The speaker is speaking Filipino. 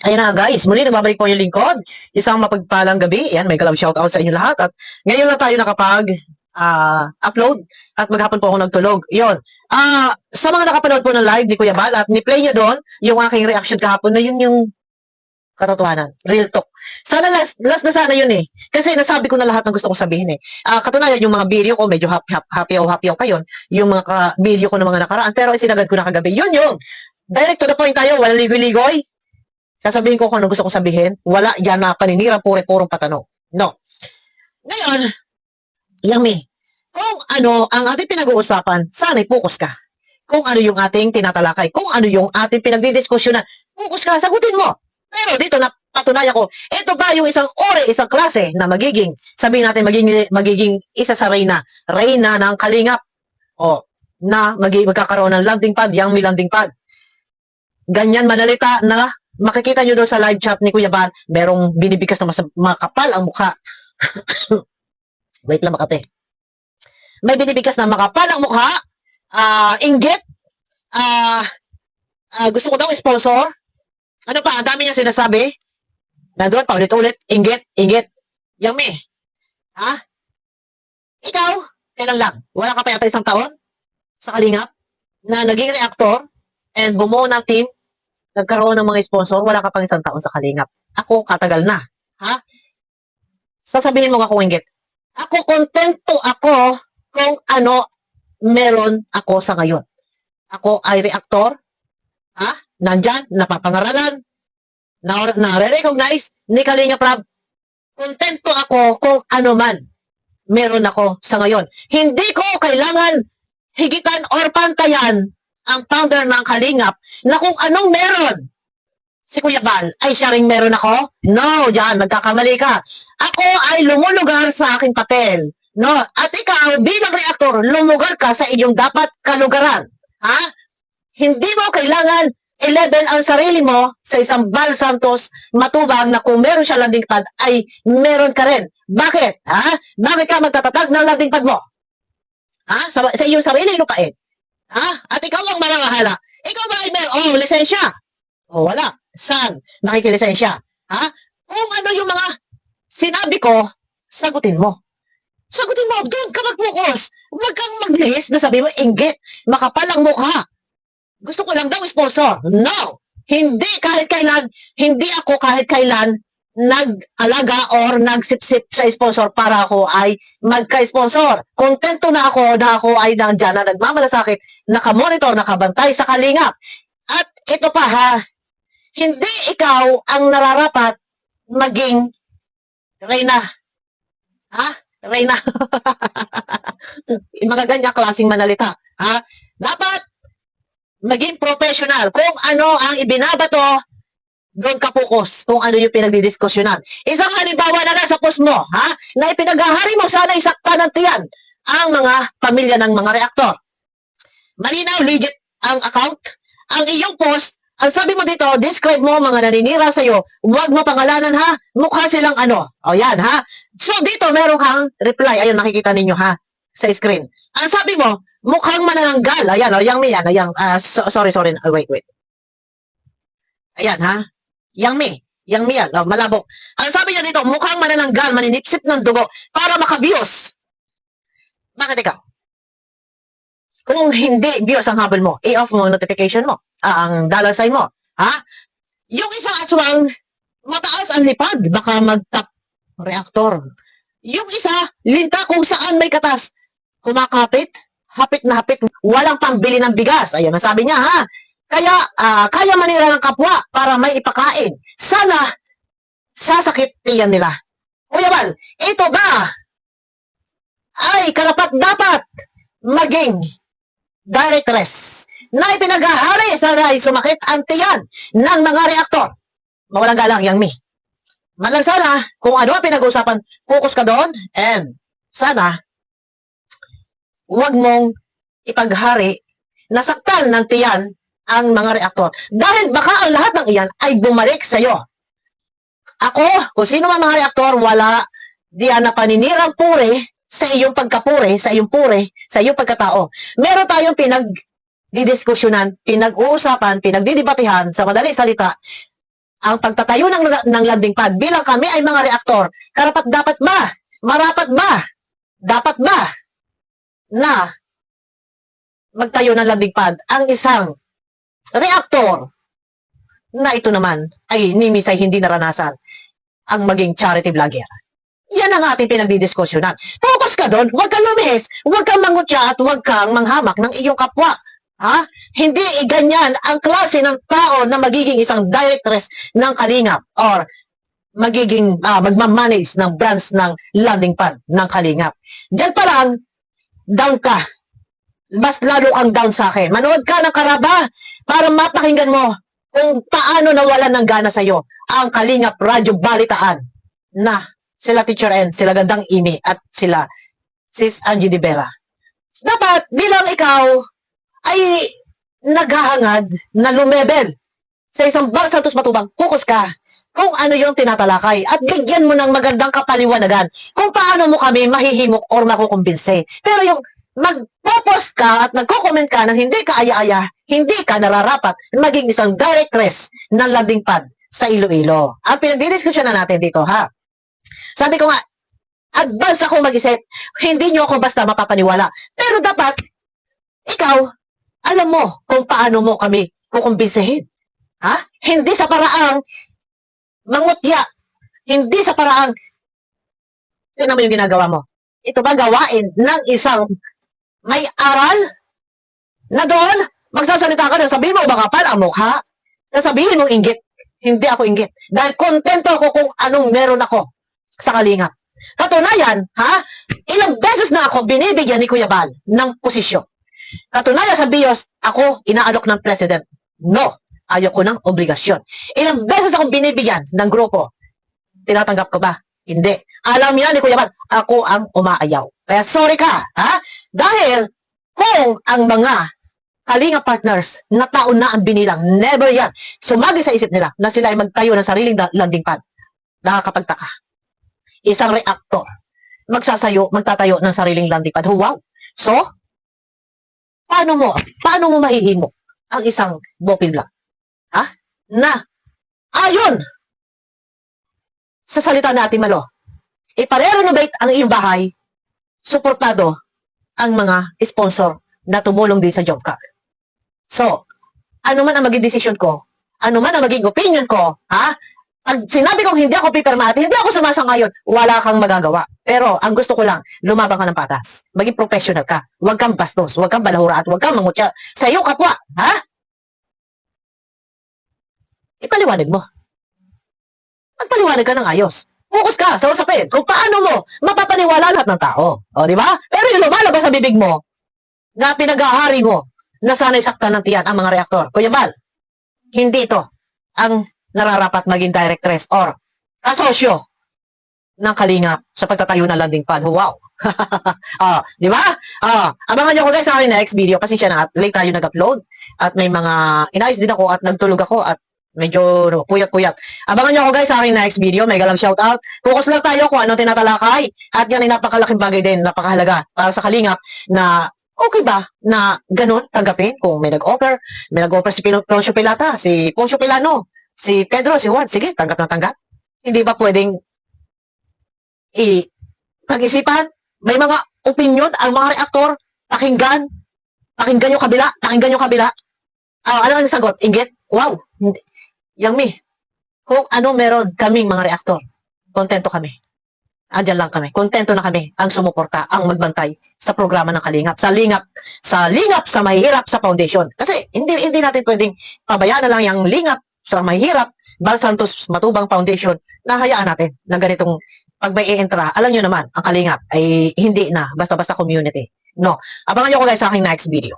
Ayan na guys, muli nagbabalik po yung lingkod. Isang mapagpalang gabi. Ayan, may kalab shoutout sa inyo lahat. At ngayon lang tayo nakapag-upload at maghapon po ako nagtulog. Yun. Sa mga nakapanood po ng live ni Kuya Bal at ni-play niya doon yung aking reaction kahapon na yun yung katotohanan. Real talk. Sana last na sana yun eh. Kasi nasabi ko na lahat ng gusto kong sabihin eh. Katunayan yung mga video ko, medyo happy kayo. Yung mga video ko ng mga nakaraan. Pero isinagad ko na kagabi. Yun yung. Direct to the point tayo. Walang ligoy-ligoy. Sasabihin ko kung ano gusto kong sabihin. Wala yan na paninira, purong patanong. No. Ngayon, Yami, kung ano ang ating pinag-uusapan, sana'y focus ka. Kung ano yung ating tinatalakay, kung ano yung ating pinagdidiskusyonan, focus ka, sagutin mo. Pero dito na patunayan ko, ito ba yung isang ore, isang klase na magiging, sabihin natin magiging isa sa reyna ng kalingap, o na magkakaroon ng landing pad, yung may landing pad. Ganyan manalita na makikita nyo doon sa live chat ni Kuya Ban, merong binibigkas na makapal ang mukha. Wait lang makate. May binibigkas na makapal ang mukha, inggit, gusto ko daw sponsor. Ano pa, ang dami niya sinasabi. Nandun, paulit-ulit, inggit. Yami. Ha? Ikaw, kailan lang? Wala ka pa yata isang taon sa kalingap na naging reactor and bumuo ng team, nagkaroon ng mga sponsor, wala ka pang isang taon sa kalingap. Ako, katagal na. Ha? Sasabihin mo nga kung inggit. Ako, kontento ako kung ano meron ako sa ngayon. Ako ay reactor. Ha? Nandyan, napapangaralan, na-recognize ni Kalinga Prab. Kontento ako kung ano man meron ako sa ngayon. Hindi ko kailangan higitan or pantayan ang founder ng Kalingap na kung anong meron si Kuya Bal ay siya ring meron ako. No, diyan, magkakamali ka. Ako ay lumulugar sa aking papel. No, at ikaw bilang reactor, lumugar ka sa iyong dapat kalugaran. Ha? Hindi mo kailangan i-level ang sarili mo sa isang Bal Santos matubag na kung meron siya landing pad ay meron ka rin. Bakit? Ha? Bakit ka magtatatag ng landing pad mo? Ha? Sa iyong sarili lupain. Ha? At ikaw ang marangahala. Ikaw ba ay meron? Lisensya. Wala. Saan? Nakikilisensya. Ha? Kung ano yung mga sinabi ko, sagutin mo. Sagutin mo, doon ka mag-focus. Huwag kang mag-list na sabi mo, inggit, makapal ang mukha. Gusto ko lang daw sponsor. No! Hindi kahit kailan, hindi ako kahit kailan nag-alaga or nagsipsip sa sponsor para ako ay magka-sponsor. Kontento na ako ay nandyan na nagmamalasakit, nakamonitor, nakabantay sa kalingap. At ito pa ha, hindi ikaw ang nararapat maging reyna. Ha? Reyna. Mga ganyang klaseng manalita. Ha? Dapat maging professional. Kung ano ang ibinabato, doon ka focus kung ano yung pinagdidiskusyonan. Isang halimbawa na lang sa post mo, ha? Na ipinaghahari mo sana isakta ng tiyan ang mga pamilya ng mga reaktor. Malinaw, legit ang account. Ang iyong post, ang sabi mo dito, describe mo mga naninira sa'yo. Huwag mo pangalanan ha. Mukha silang ano. O yan ha. So dito meron kang reply. Ayun, makikita ninyo ha. Sa screen. Ang sabi mo, mukhang manananggal. Ayan, o, yang mi yan. Sorry. Wait. Ayan ha. Yang mi yan. O, malabo. Ang sabi niya dito, mukhang manananggal, maninipsip ng dugo para makabiyos. Bakit ikaw? Kung hindi views ang habol mo, i-off mo ang notification mo, ang dollar sign mo. Ha? Yung isang aswang, mataas ang lipad, baka mag-top reactor. Yung isa, linta kung saan may katas, kumakapit, hapit na hapit, walang pambili ng bigas. Ayan ang sabi niya, ha? Kaya manira ng kapwa para may ipakain. Sana, sasakit yan nila. Kuya Bal, ito ba ay karapat dapat maging directress na ipinaghahari sana ay sumakit ang tiyan ng mga reaktor. Mawalang galang, Yang Mi. Malang sana, kung ano ang pinag-uusapan, focus ka doon, and sana, huwag mong ipaghari na saktan ng tiyan ang mga reaktor. Dahil baka ang lahat ng iyan ay bumalik sa'yo. Ako, kung sino man mga reaktor, wala diyan na paninirang pure sa iyong pagkapure, sa iyong pure, sa iyong pagkatao. Meron tayong pinagdidiskusyonan, pinag-uusapan, pinagdidebatehan, sa madaling salita, ang pagtatayo ng landing pad bilang kami ay mga reaktor. Dapat ba? Marapat ba? Dapat ba na magtayo ng landing pad ang isang reaktor na ito naman ay ni Misay hindi naranasan ang maging charity vlogger? Yan ang ating pinagdidiskusyonan. Focus ka doon, huwag kang lumihis, huwag kang mangutya at huwag kang manghamak ng iyong kapwa. Ha? Hindi ganyan ang klase ng tao na magiging isang directress ng Kalingap or magiging magmamanage ng branch ng landing pad ng Kalingap. Diyan pa lang, down ka. Mas lalo kang down sa akin. Manood ka ng Karaba para mapakinggan mo kung paano nawalan ng gana sa'yo ang Kalingap Radyo Balitaan na sila Teacher N, sila Gandang Imi, at sila Sis Angie Di Vera. Dapat bilang ikaw ay naghahangad na lumebel sa isang Bar Santos Matubang, focus ka kung ano yung tinatalakay at bigyan mo ng magandang kapaliwanagan kung paano mo kami mahihimok or makukumbinse. Pero yung mag-post ka at nagko-comment ka ng hindi ka aya-aya, hindi ka nararapat maging isang directress ng landing pad sa Iloilo. Ang pinagdidiskusyon na natin dito, ha? Sabi ko nga, advance ako mag-isip, hindi nyo ako basta mapapaniwala. Pero dapat, ikaw, alam mo kung paano mo kami kukumbinsihin. Ha? Hindi sa paraang mangutya. Hindi sa paraang, tingnan mo yung ginagawa mo. Ito ba gawain ng isang may aral na doon, magsasalita ka na sabihin mo, baka pal ang mukha. Sasabihin mong inggit. Hindi ako inggit. Dahil kontento ako kung anong meron ako sa Kalingap. Katunayan, ha? Ilang beses na ako binibigyan ni Kuya Bal ng posisyon. Katunayan sa BIOS, ako inaalok ng president. No, ayoko ng obligasyon. Ilang beses ako binibigyan ng grupo. Tinatanggap ko ba? Hindi. Alam yan ni Kuya Bal, ako ang umaayaw. Kaya sorry ka, ha? Dahil kung ang mga Kalinga partners na taon na ang binilang, never yan. Sumagi sa isip nila na sila ay magtayo ng sariling landing pad. Nakakapagtaka. Isang reactor magtatayo ng sariling landing pad. Wow! So, paano mo mahihimo ang isang bopil vlog? Ha? Na, ayon sa salita natin Malo, ipare-renovate ang iyong bahay, suportado ang mga sponsor na tumulong din sa job card. So, ano man ang maging desisyon ko, ano man ang maging opinion ko, ha? Pag sinabi kong hindi ako pipirma at hindi ako sumasang-ayon, wala kang magagawa. Pero ang gusto ko lang, lumabang ka ng patas. Maging professional ka. Huwag kang bastos, huwag kang balahura at huwag kang mangutya sa iyong kapwa. Ha? Ipaliwanag mo. Magpaliwanag ka ng ayos. Focus ka sa usapin kung paano mo mapapaniwala lahat ng tao. O, di ba? Pero yung lumalabas sa bibig mo, na pinag-ahari mo, na sana'y saktan ng tiyan ang mga reaktor. Kuya Bal, hindi ito ang nararapat maging directress or kasosyo ng Kalingap sa pagtatayo ng landing pad. Wow! Di ba? Abangan nyo ko guys sa akin next video. Pasensya na at late tayo nag-upload at may mga inayos din ako at nagtulog ako at medyo puyat-puyat. Abangan nyo ako guys sa akin next video. May galang shoutout. Focus lang tayo kung anong tinatalakay at yan ay napakalaking bagay din, napakahalaga para sa Kalingap na okay ba na ganun tanggapin kung may nag-offer si Poncio Pilata, si Poncio Pilano, si Pedro, si Juan, sige, tanggap na tanggap. Hindi ba pwedeng pag-isipan? May mga opinion ang mga reaktor, pakinggan yung kabila. Ano ang sagot? Inggit? Wow! Yang mi, kung ano meron kaming mga reaktor, kontento kami. Andyan lang kami. Kontento na kami ang sumuporta, ang magbantay sa programa ng Kalingap. Sa lingap, sa mahihirap, sa foundation. Kasi hindi natin pwedeng pabayaan na lang yung lingap sa mahihirap, Bar Santos Matubang Foundation, nahayaan natin na ganitong pag may i-entra. Alam nyo naman, ang Kalingap ay hindi na basta-basta community. No. Abangan nyo ko guys sa aking next video.